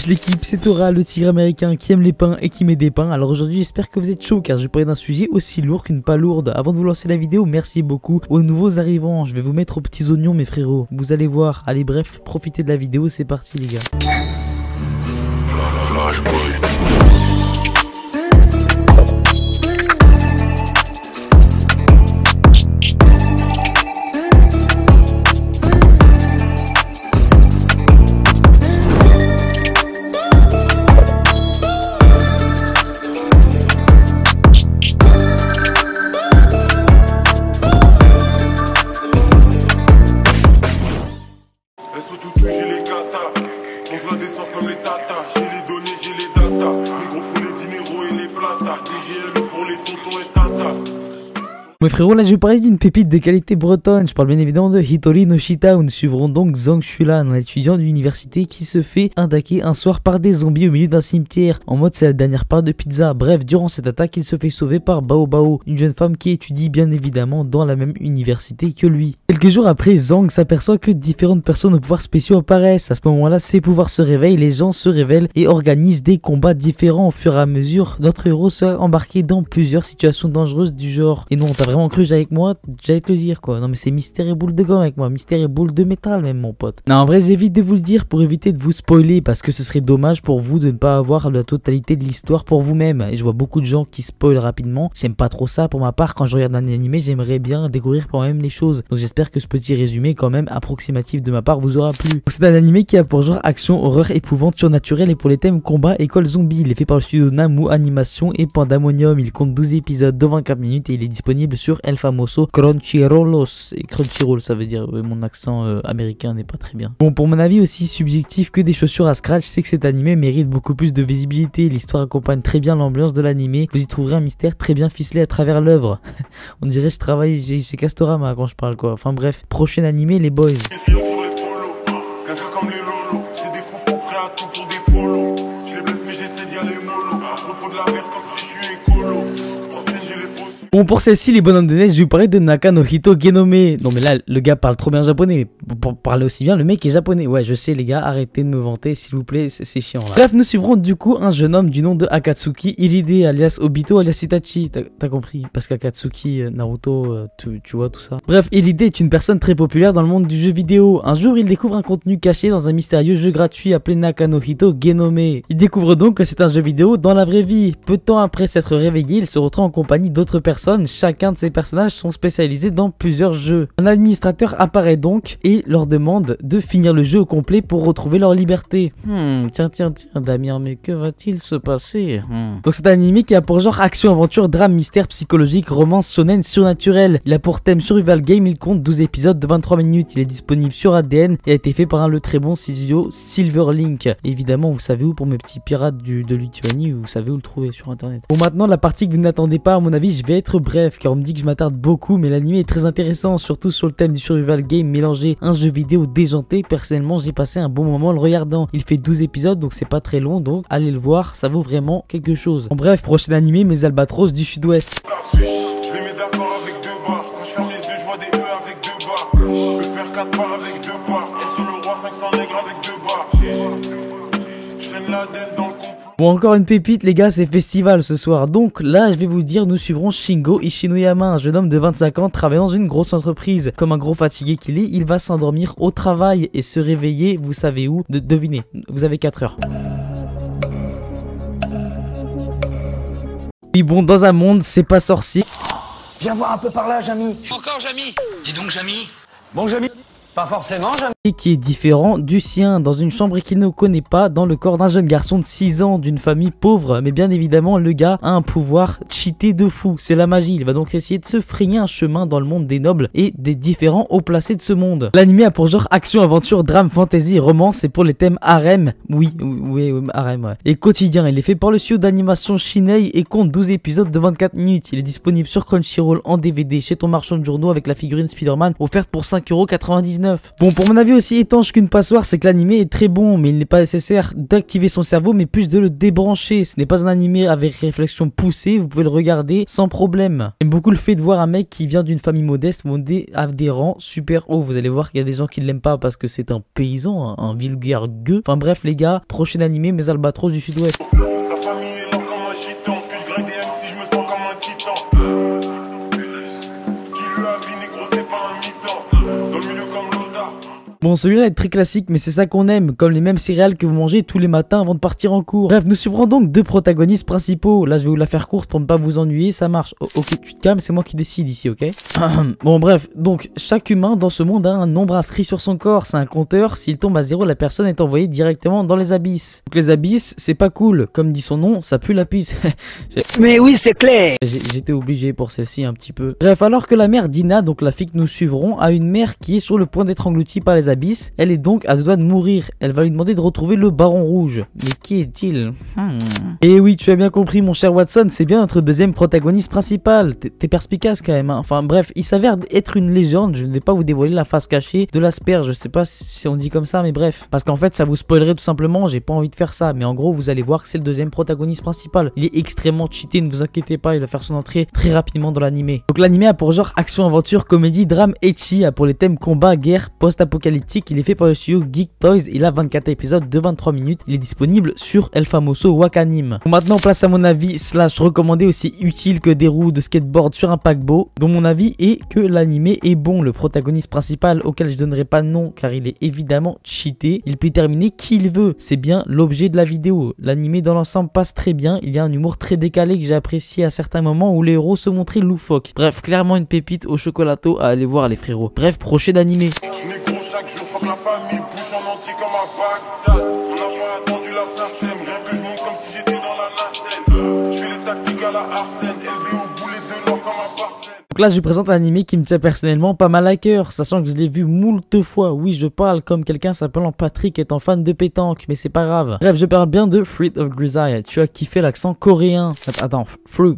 Wesh l'équipe, c'est Tora, le tigre américain qui aime les pains et qui met des pains. Alors aujourd'hui j'espère que vous êtes chaud car je vais parler d'un sujet aussi lourd qu'une palourde. Avant de vous lancer la vidéo, merci beaucoup aux nouveaux arrivants. Je vais vous mettre aux petits oignons mes frérots, vous allez voir. Allez bref, profitez de la vidéo, c'est parti les gars. Mes frérots, là je vais parler d'une pépite de qualité bretonne. Je parle bien évidemment de Hitori no Shita où nous suivrons donc Zhang Xulan, un étudiant d'université qui se fait attaquer un soir par des zombies au milieu d'un cimetière. En mode c'est la dernière part de pizza. Bref, durant cette attaque, il se fait sauver par Bao Bao, une jeune femme qui étudie bien évidemment dans la même université que lui. Quelques jours après, Zhang s'aperçoit que différentes personnes aux pouvoirs spéciaux apparaissent. À ce moment-là, ses pouvoirs se réveillent, les gens se révèlent et organisent des combats différents au fur et à mesure. Notre héros sera embarqué dans plusieurs situations dangereuses du genre. Et non, t'as vraiment cru avec moi, j'allais te le dire quoi. Non mais c'est mystère et boule de gomme avec moi, mystère et boule de métal même mon pote. Non en vrai j'évite de vous le dire pour éviter de vous spoiler parce que ce serait dommage pour vous de ne pas avoir la totalité de l'histoire pour vous-même. Et je vois beaucoup de gens qui spoilent rapidement, j'aime pas trop ça pour ma part. Quand je regarde un animé j'aimerais bien découvrir par moi-même les choses. Donc j'espère que ce petit résumé quand même approximatif de ma part vous aura plu. C'est un animé qui a pour genre action, horreur, épouvante, surnaturel et pour les thèmes combat, école zombie. Il est fait par le studio Namu Animation et Pandemonium. Il compte 12 épisodes de 24 minutes et il est disponible sur El Famoso Crunchyroll. Et Crunchyroll ça veut dire mon accent américain n'est pas très bien. Bon pour mon avis aussi subjectif que des chaussures à scratch, c'est que cet animé mérite beaucoup plus de visibilité. L'histoire accompagne très bien l'ambiance de l'animé. Vous y trouverez un mystère très bien ficelé à travers l'œuvre. On dirait je travaille chez Castorama quand je parle quoi. Enfin bref, prochain animé les boys. Bon pour celle-ci les bonhommes de neige, je vais vous parler de Naka no Hito Genome. Non mais là le gars parle trop bien japonais, mais pour parler aussi bien le mec est japonais. Ouais je sais les gars, arrêtez de me vanter s'il vous plaît, c'est chiant là. Bref nous suivrons du coup un jeune homme du nom de Akatsuki Hiride alias Obito alias Itachi. T'as compris, parce qu'Akatsuki, Naruto, tu vois tout ça. Bref Hiride est une personne très populaire dans le monde du jeu vidéo. Un jour il découvre un contenu caché dans un mystérieux jeu gratuit appelé Naka no Hito Genome. Il découvre donc que c'est un jeu vidéo dans la vraie vie. Peu de temps après s'être réveillé, il se retrouve en compagnie d'autres personnes. Chacun de ces personnages sont spécialisés dans plusieurs jeux. Un administrateur apparaît donc et leur demande de finir le jeu au complet pour retrouver leur liberté. Tiens Damien, mais que va-t-il se passer? Donc c'est un anime qui a pour genre action, aventure, drame, mystère, psychologique, romance, shonen, surnaturel. Il a pour thème survival game, il compte 12 épisodes de 23 minutes. Il est disponible sur ADN et a été fait par le très bon studio Silverlink. Évidemment vous savez où pour mes petits pirates de Lituanie, vous savez où le trouver sur internet. Bon maintenant la partie que vous n'attendez pas à mon avis, je vais être bref car on me dit que je m'attarde beaucoup, mais l'anime est très intéressant, surtout sur le thème du survival game mélangé un jeu vidéo déjanté. Personnellement j'ai passé un bon moment en le regardant. Il fait 12 épisodes donc c'est pas très long, donc allez le voir, ça vaut vraiment quelque chose. En bref, prochain animé, mes albatros du sud-ouest. Je les mets d'accord avec deux barres. Quand je ferme les yeux je vois des E avec deux barres. Je peux faire 4 barres avec deux barres. Et sur le roi 500 nègres avec deux barres. Je traîne la denne dans le complot. Bon encore une pépite les gars, c'est festival ce soir. Donc là je vais vous dire, nous suivrons Shingo Ishinoyama, un jeune homme de 25 ans travaillant dans une grosse entreprise. Comme un gros fatigué qu'il est, il va s'endormir au travail et se réveiller, vous savez où? Devinez, vous avez 4 heures. Oui bon, dans un monde c'est pas sorcier. Viens voir un peu par là Jamy. Encore Jamy. Dis donc Jamy. Bon Jamy. Pas forcément Jamy. Et qui est différent du sien, dans une chambre qu'il ne connaît pas, dans le corps d'un jeune garçon de 6 ans, d'une famille pauvre. Mais bien évidemment le gars a un pouvoir cheaté de fou, c'est la magie. Il va donc essayer de se frayer un chemin dans le monde des nobles et des différents hauts placés de ce monde. L'anime a pour genre action, aventure, drame, fantasy, romance et pour les thèmes harem, oui harem ouais. Et quotidien. Il est fait par le studio d'animation Shinei et compte 12 épisodes de 24 minutes. Il est disponible sur Crunchyroll en DVD chez ton marchand de journaux avec la figurine Spider-Man offerte pour 5,99 €. Bon pour mon avis avis aussi étanche qu'une passoire, c'est que l'animé est très bon, mais il n'est pas nécessaire d'activer son cerveau, mais plus de le débrancher. Ce n'est pas un animé avec réflexion poussée, vous pouvez le regarder sans problème. J'aime beaucoup le fait de voir un mec qui vient d'une famille modeste monter à des rangs super hauts. Vous allez voir qu'il y a des gens qui ne l'aiment pas parce que c'est un paysan, un vulgaire gueux. Enfin bref les gars, prochain animé, mes albatros du sud-ouest. Ta famille est là comme un gitan, que je grade des MC, je me sens comme un titan. Qui lui a vie, négro, c'est pas un mi-temps. Dans le milieu comme l'Oda. Bon, celui-là est très classique, mais c'est ça qu'on aime, comme les mêmes céréales que vous mangez tous les matins avant de partir en cours. Bref, nous suivrons donc deux protagonistes principaux. Là, je vais vous la faire courte pour ne pas vous ennuyer, ça marche. Ok, tu te calmes, c'est moi qui décide ici, ok? Bon, bref, donc, chaque humain dans ce monde a un nombre inscrit sur son corps, c'est un compteur. S'il tombe à 0, la personne est envoyée directement dans les abysses. Donc, les abysses, c'est pas cool. Comme dit son nom, ça pue la pisse. Mais oui, c'est clair. J'étais obligé pour celle-ci un petit peu. Bref, alors que la mère Dina, donc la fille que nous suivrons, a une mère qui est sur le point d'être engloutie par les abysses, elle est donc à deux doigts de mourir. Elle va lui demander de retrouver le baron rouge. Mais qui est-il? Et oui, tu as bien compris mon cher Watson, c'est bien notre deuxième protagoniste principal. T'es perspicace quand même, hein. Enfin bref, il s'avère être une légende. Je ne vais pas vous dévoiler la face cachée de l'asperge. Je sais pas si on dit comme ça, mais bref. Parce qu'en fait, ça vous spoilerait tout simplement, j'ai pas envie de faire ça. Mais en gros, vous allez voir que c'est le deuxième protagoniste principal. Il est extrêmement cheaté, ne vous inquiétez pas, il va faire son entrée très rapidement dans l'animé. Donc l'animé a pour genre action, aventure, comédie, drame, ecchi, a pour les thèmes combat, guerre, post-apocalyptique. Il est fait par le studio Geek Toys, il a 24 épisodes de 23 minutes, il est disponible sur El Famoso Wakanim. Bon, maintenant place à mon avis slash recommandé, aussi utile que des roues de skateboard sur un paquebot, dont mon avis est que l'animé est bon. Le protagoniste principal, auquel je donnerai pas de nom car il est évidemment cheaté, il peut terminer qui il veut, c'est bien l'objet de la vidéo. L'animé dans l'ensemble passe très bien, il y a un humour très décalé que j'ai apprécié à certains moments où les héros se montraient loufoques. Bref, clairement une pépite au chocolato à aller voir les frérots. Bref, prochain animé. Négro, chaque jour, faut que la famille bouge en entrée comme à Bagdad. On n'a pas attendu la SACEM, rien que je monte comme si j'étais dans la nacelle. Je fais les tactiques à la Arsène, LB au boulet de l'or comme un parcelle. Donc là je vous présente un animé qui me tient personnellement pas mal à cœur, sachant que je l'ai vu moult fois. Oui, je parle comme quelqu'un s'appelant Patrick étant fan de pétanque, mais c'est pas grave. Bref, je parle bien de Fruit of Grisaille. Tu as kiffé l'accent coréen. Attends, Fruit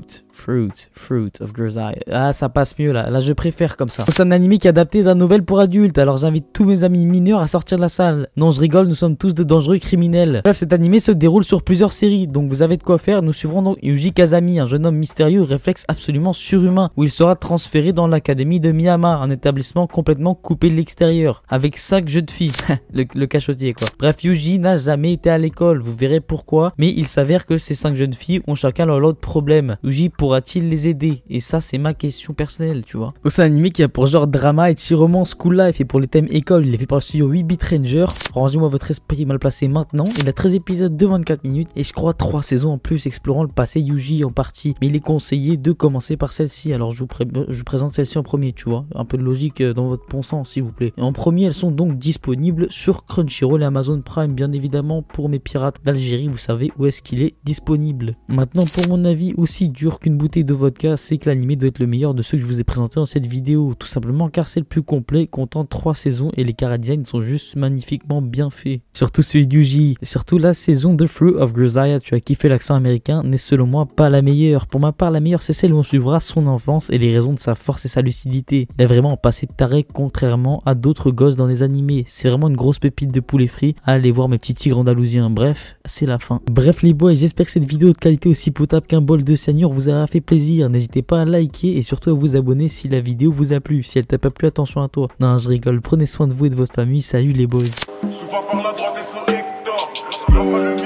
of Grisaille. Ah, ça passe mieux là je préfère comme ça. C'est un animé qui est adapté d'un novel pour adultes, alors j'invite tous mes amis mineurs à sortir de la salle. Non, je rigole, nous sommes tous de dangereux criminels. Bref, cet animé se déroule sur plusieurs séries, donc vous avez de quoi faire. Nous suivrons donc Yuji Kazami, un jeune homme mystérieux aux réflexes absolument surhumains, où il sera transféré dans l'académie de Miyama, un établissement complètement coupé de l'extérieur, avec 5 jeunes filles. le cachotier quoi. Bref, Yuji n'a jamais été à l'école, vous verrez pourquoi, mais il s'avère que ces 5 jeunes filles ont chacun leur lot de problèmes. Yuji pourra-t-il les aider? Et ça c'est ma question personnelle, tu vois. Donc c'est un animé qui a pour genre drama et romance school life, et pour les thèmes école, il est fait par le studio 8-bit Ranger. Rangez-moi votre esprit mal placé maintenant. Il a 13 épisodes de 24 minutes et je crois 3 saisons en plus explorant le passé Yuji en partie. Mais il est conseillé de commencer par celle-ci, alors je vous présente celle-ci en premier, tu vois. Un peu de logique dans votre bon sens s'il vous plaît. Et en premier, elles sont donc disponibles sur Crunchyroll et Amazon Prime, bien évidemment. Pour mes pirates d'Algérie, vous savez où est-ce qu'il est disponible. Maintenant, pour mon avis, aussi dur qu'une bouteille de vodka, c'est que l'animé doit être le meilleur de ceux que je vous ai présentés dans cette vidéo, tout simplement car c'est le plus complet, comptant 3 saisons et les chara-designs sont juste magnifiquement bien faits. Surtout celui d'Uji, et surtout la saison de Fruit of Grisaille. Tu as kiffé l'accent américain, n'est selon moi pas la meilleure. Pour ma part, la meilleure c'est celle où on suivra son enfance et les raisons de sa force et sa lucidité. Il a vraiment passé de taré contrairement à d'autres gosses dans des animés. C'est vraiment une grosse pépite de poulet frit à aller voir mes petits tigres andalousiens. Bref, c'est la fin. Bref les boys, j'espère que cette vidéo de qualité aussi potable qu'un bol de cyanure vous aura fait plaisir. N'hésitez pas à liker et surtout à vous abonner si la vidéo vous a plu. Si elle t'a pas plu, attention à toi. Non, je rigole. Prenez soin de vous et de votre famille. Salut les boys. Souvent par la droite et sur Hector. Lorsque l'enfant le